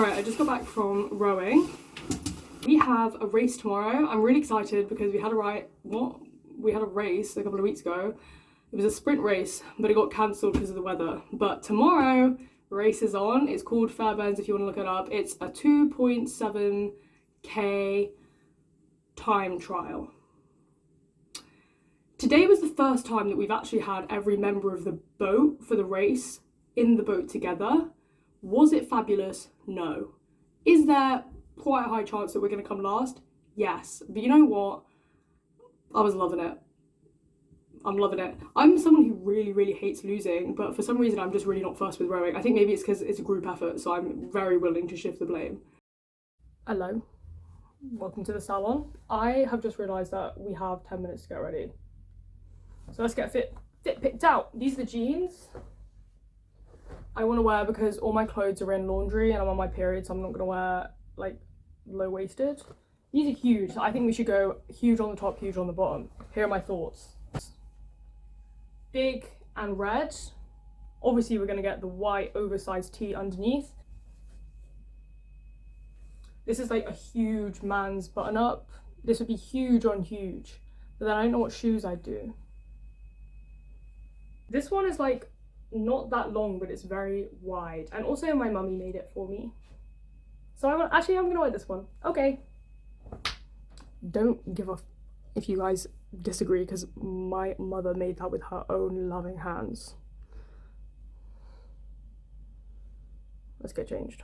Alright, I just got back from rowing. We have a race tomorrow. I'm really excited because we had a race a couple of weeks ago. It was a sprint race, but it got cancelled because of the weather. But tomorrow, race is on. It's called Fairbairns if you want to look it up. It's a 2.7k time trial. Today was the first time that we've actually had every member of the boat for the race in the boat together. Was it fabulous? No. Is there quite a high chance that we're going to come last? Yes. But you know what? I was loving it. I'm loving it. I'm someone who really, really hates losing, but for some reason I'm just really not fussed with rowing. I think maybe it's because it's a group effort, so I'm very willing to shift the blame. Hello. Welcome to the salon. I have just realised that we have 10 minutes to get ready. So let's get fit picked out. These are the jeans I want to wear because all my clothes are in laundry and I'm on my period, so I'm not going to wear like low-waisted. These are huge. I think we should go huge on the top, huge on the bottom. Here are my thoughts. Big and red. Obviously we're going to get the white oversized tee underneath. This is like a huge man's button up. This would be huge on huge, but then I don't know what shoes I'd do. This one is like not that long, but it's very wide, and also my mummy made it for me, so I'm gonna wear this one. Okay, don't give a if you guys disagree, because my mother made that with her own loving hands. Let's get changed.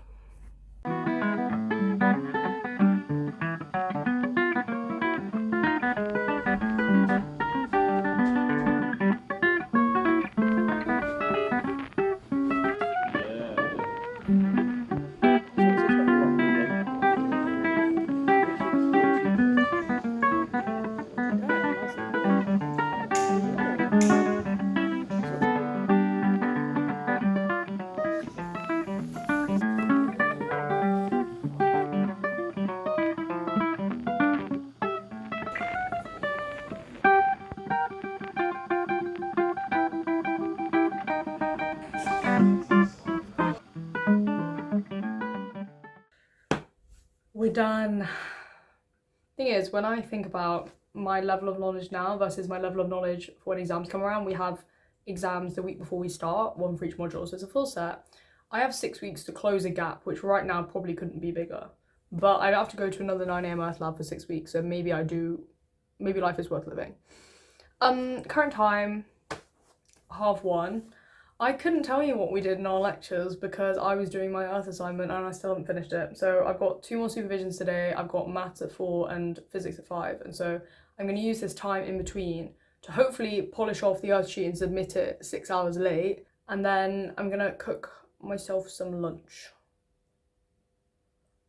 We're done. Thing is, when I think about my level of knowledge now versus my level of knowledge for when exams come around, we have exams the week before we start, one for each module, so it's a full set. I have 6 weeks to close a gap, which right now probably couldn't be bigger. But I'd have to go to another 9 a.m. Earth lab for 6 weeks, so maybe life is worth living. Current time, 1:30. I couldn't tell you what we did in our lectures because I was doing my Earth assignment and I still haven't finished it. So I've got 2 more supervisions today. I've got maths at 4 and physics at 5. And so I'm going to use this time in between to hopefully polish off the Earth sheet and submit it 6 hours late. And then I'm going to cook myself some lunch.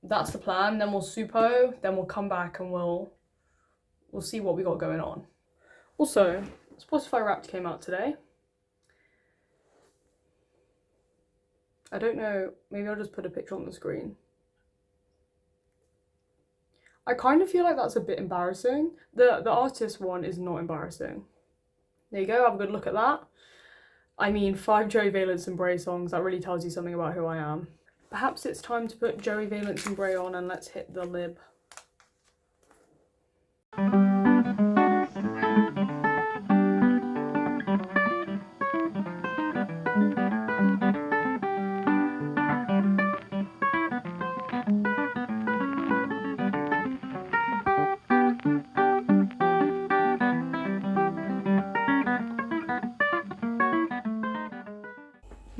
That's the plan. Then we'll supo, then we'll come back and we'll see what we got going on. Also, Spotify Wrapped came out today. I don't know, maybe I'll just put a picture on the screen. I kind of feel like that's a bit embarrassing. The artist one is not embarrassing. There you go, have a good look at that. I mean, 5 Joey Valence and Bray songs, that really tells you something about who I am. Perhaps it's time to put Joey Valence and Bray on and let's hit the lib.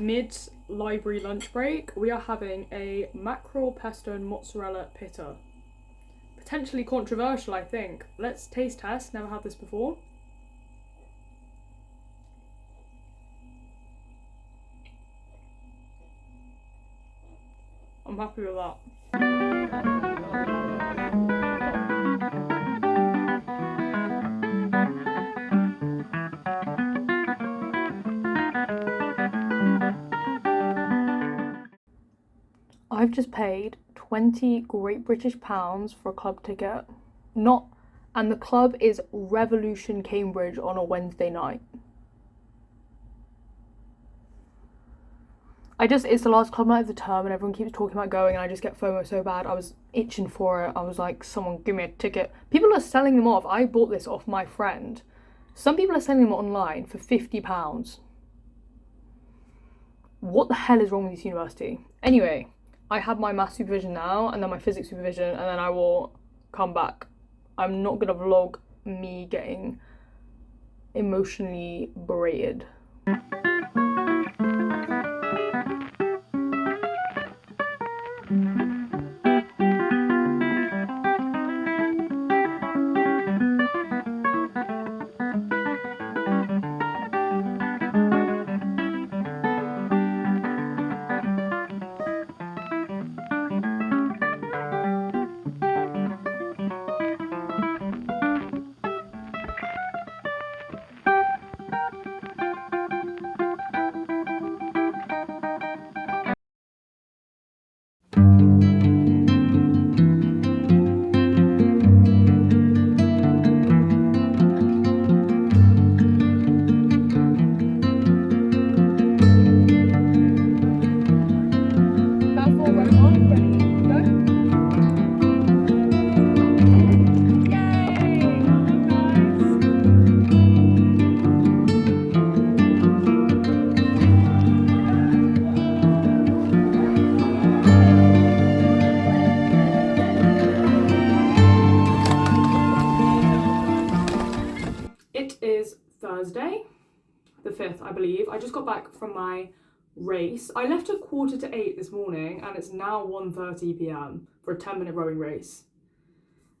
Mid-library lunch break, we are having a mackerel pesto and mozzarella pitta. Potentially controversial, I think. Let's taste test, never had this before. I'm happy with that. I've just paid 20 Great British pounds for a club ticket. And the club is Revolution Cambridge on a Wednesday night. It's the last club night of the term and everyone keeps talking about going and I just get FOMO so bad. I was itching for it. I was like, someone give me a ticket. People are selling them off. I bought this off my friend. Some people are selling them online for £50. What the hell is wrong with this university? Anyway, I have my maths supervision now and then my physics supervision and then I will come back. I'm not gonna vlog me getting emotionally berated. Thursday, the 5th, I believe. I just got back from my race. I left at 7:45 this morning and it's now 1:30 p.m. for a 10-minute rowing race.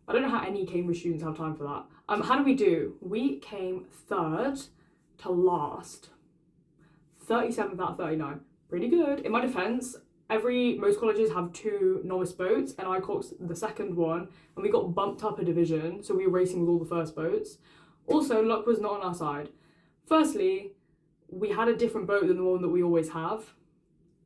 I don't know how any Cambridge students have time for that. How do we do? We came third to last. 37th out of 39. Pretty good. In my defence, most colleges have 2 novice boats and I caught the second one and we got bumped up a division, so we were racing with all the first boats. Also, luck was not on our side. Firstly, we had a different boat than the one that we always have.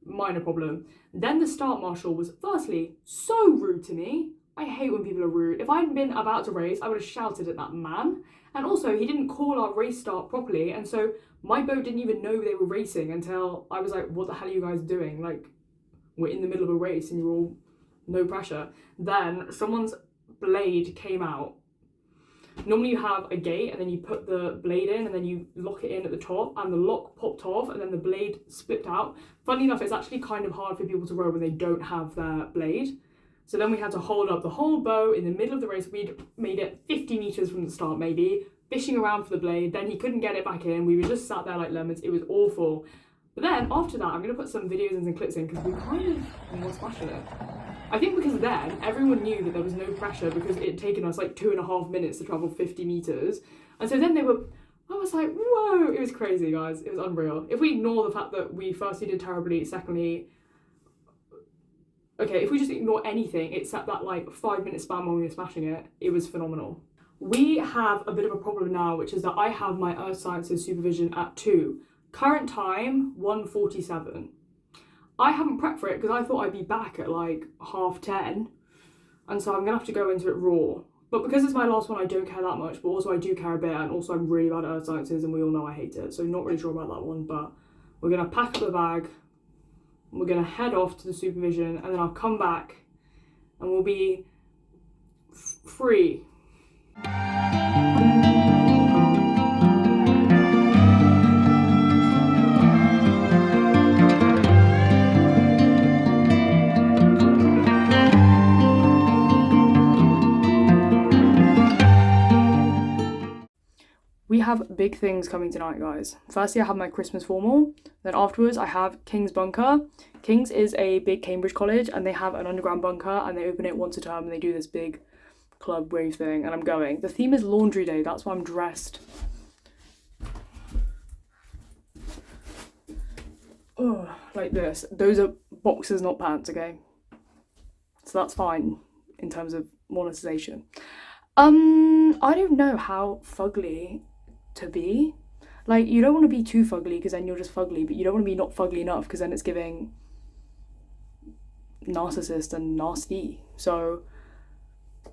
Minor problem. Then the start marshal was firstly so rude to me. I hate when people are rude. If I hadn't been about to race, I would have shouted at that man. And also, he didn't call our race start properly, and so my boat didn't even know they were racing until I was like, what the hell are you guys doing? Like, we're in the middle of a race and you're all no pressure. Then someone's blade came out. Normally you have a gate and then you put the blade in and then you lock it in at the top, and the lock popped off and then the blade slipped out. Funny enough, it's actually kind of hard for people to row when they don't have their blade. So then we had to hold up the whole boat in the middle of the race. We'd made it 50 metres from the start maybe, fishing around for the blade. Then he couldn't get it back in. We were just sat there like lemons. It was awful. But then after that, I'm going to put some videos and some clips in because we kind of almost smashed it. I think because then everyone knew that there was no pressure because it had taken us like 2.5 minutes to travel 50 metres. And so then I was like, whoa, it was crazy, guys. It was unreal. If we ignore the fact that we firstly did terribly, secondly, okay, if we just ignore anything except that like 5-minute span when we were smashing it, it was phenomenal. We have a bit of a problem now, which is that I have my Earth Sciences supervision at 2. Current time, 1:47. I haven't prepped for it because I thought I'd be back at like 10:30, and so I'm gonna have to go into it raw. But because it's my last one, I don't care that much, but also I do care a bit, and also I'm really bad at Earth Sciences and we all know I hate it, so not really sure about that one. But we're gonna pack up the bag, we're gonna head off to the supervision, and then I'll come back and we'll be free. We have big things coming tonight, guys. Firstly, I have my Christmas formal. Then afterwards, I have King's Bunker. King's is a big Cambridge college and they have an underground bunker and they open it once a term and they do this big club rave thing, and I'm going. The theme is laundry day. That's why I'm dressed. Oh, like this. Those are boxers, not pants, okay? So that's fine in terms of monetization. I don't know how fugly to be. Like, you don't want to be too fugly because then you're just fugly, but you don't want to be not fugly enough because then it's giving narcissist and nasty. So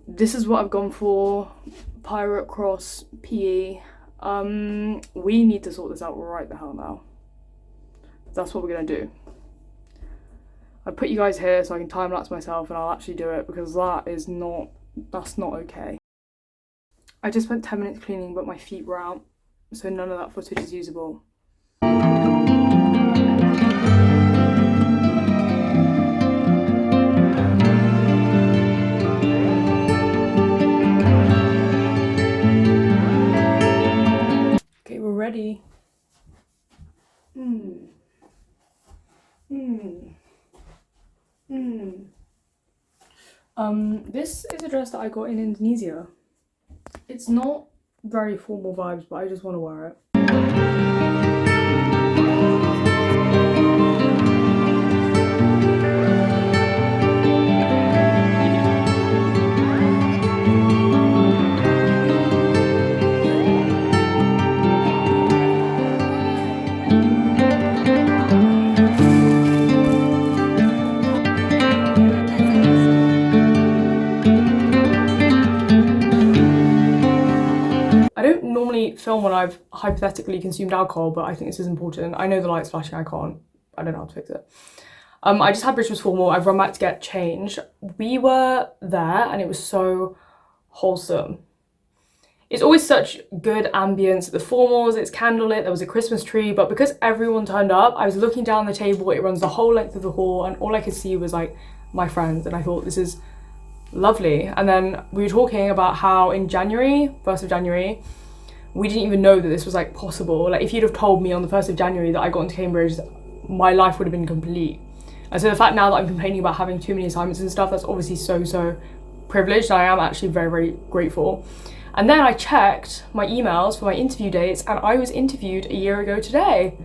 this is what I've gone for. Pirate Cross PE. We need to sort this out right the hell now. That's what we're gonna do. I put you guys here so I can time-lapse myself and I'll actually do it because that's not okay. I just spent 10 minutes cleaning but my feet were out, so none of that footage is usable. Okay, we're ready. This is a dress that I got in Indonesia. It's not very formal vibes, but I just want to wear it. I don't normally film when I've hypothetically consumed alcohol, but I think this is important. I know the light's flashing, I don't know how to fix it. I just had Bridgewater's formal, I've run back to get changed. We were there and it was so wholesome. It's always such good ambience at the formals, it's candlelit, there was a Christmas tree, but because everyone turned up, I was looking down the table, it runs the whole length of the hall, and all I could see was like my friends, and I thought this is lovely. And then we were talking about how in January, 1st of January, we didn't even know that this was like possible. Like if you'd have told me on the 1st of January that I got into Cambridge, my life would have been complete. And so the fact now that I'm complaining about having too many assignments and stuff, that's obviously so privileged, and I am actually very grateful. And then I checked my emails for my interview dates, and I was interviewed a year ago today.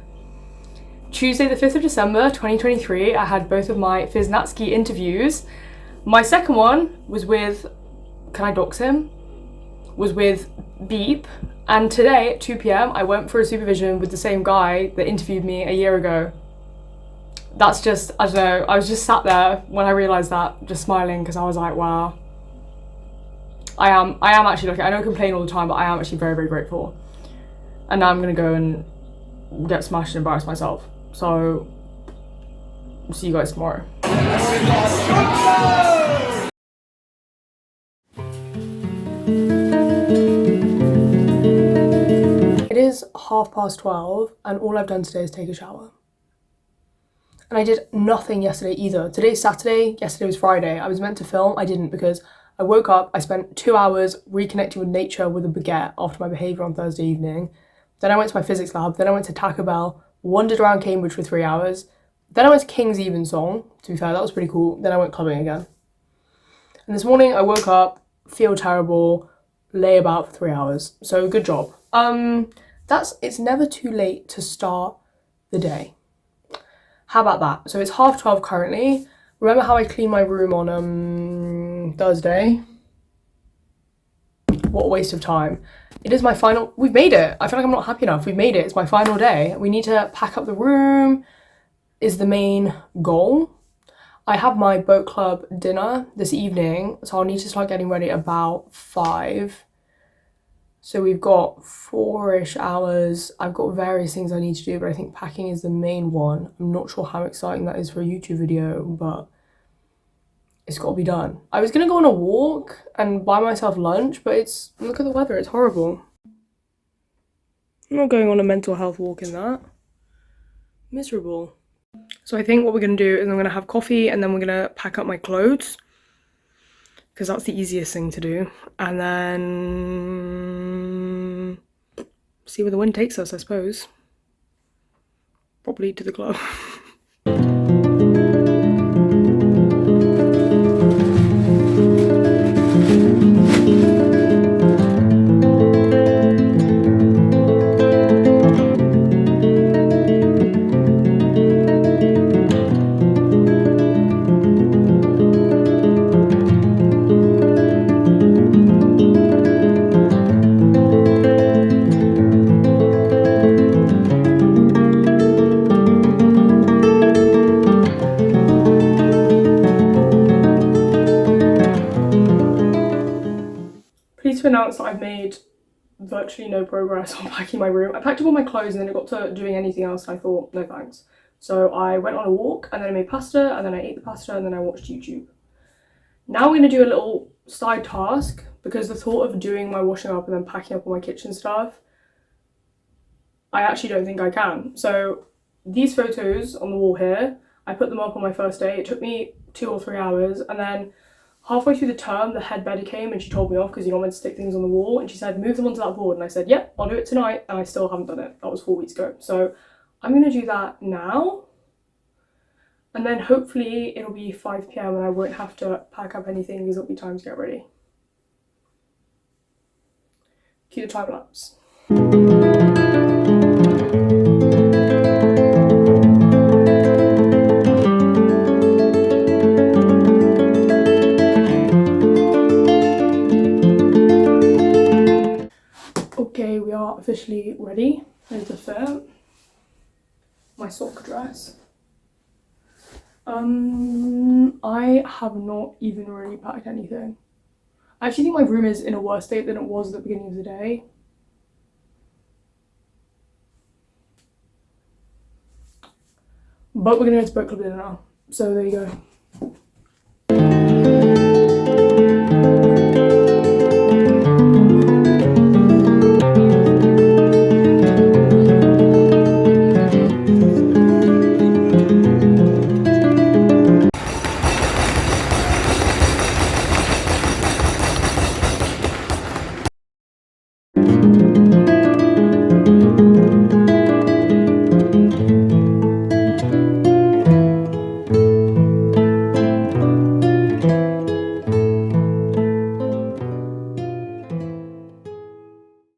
Tuesday the 5th of December 2023, I had both of my Fiznatsky interviews. My second one was with, can I dox him? Was with Beep. And today at 2 p.m, I went for a supervision with the same guy that interviewed me a year ago. That's just, I don't know, I was just sat there when I realised that, just smiling, because I was like, wow. I am actually lucky. I don't complain all the time, but I am actually very grateful. And now I'm gonna go and get smashed and embarrass myself. So, see you guys tomorrow. It is 12:30 and all I've done today is take a shower. And I did nothing yesterday either. Today's Saturday, yesterday was Friday. I was meant to film, I didn't, because I woke up, I spent 2 hours reconnecting with nature with a baguette after my behaviour on Thursday evening. Then I went to my physics lab, then I went to Taco Bell, wandered around Cambridge for 3 hours. Then I went to King's Evensong, to be fair, that was pretty cool. Then I went clubbing again. And this morning I woke up, feel terrible, lay about for 3 hours. So good job. It's never too late to start the day. How about that? So it's 12:30 currently. Remember how I cleaned my room on Thursday? What a waste of time. It is my final, we've made it. I feel like I'm not happy enough. We've made it, it's my final day. We need to pack up the room, is the main goal. I have my boat club dinner this evening, so I'll need to start getting ready about 5. So we've got 4-ish hours. I've got various things I need to do, but I think packing is the main one. I'm not sure how exciting that is for a YouTube video, but it's got to be done. I was gonna go on a walk and buy myself lunch, but look at the weather, it's horrible. I'm not going on a mental health walk in that. Miserable. So I think what we're gonna do is I'm gonna have coffee and then we're gonna pack up my clothes, because that's the easiest thing to do. And then see where the wind takes us, I suppose. Probably to the club. To announce that I've made virtually no progress on packing my room. I packed up all my clothes and then it got to doing anything else and I thought, no thanks. So I went on a walk and then I made pasta and then I ate the pasta and then I watched YouTube. Now we're going to do a little side task because the thought of doing my washing up and then packing up all my kitchen stuff, I actually don't think I can. So these photos on the wall here, I put them up on my first day. It took me 2 or 3 hours, and then halfway through the term, the head bedder came and she told me off because you're not meant to stick things on the wall, and she said, move them onto that board. And I said, yep, I'll do it tonight, and I still haven't done it. That was 4 weeks ago. So I'm going to do that now. And then hopefully it'll be 5 p.m. and I won't have to pack up anything because it'll be time to get ready. Cue the time lapse. Okay, we are officially ready. Here's the fit. My sock dress. I have not even really packed anything. I actually think my room is in a worse state than it was at the beginning of the day. But we're gonna go to boat club dinner now. So there you go.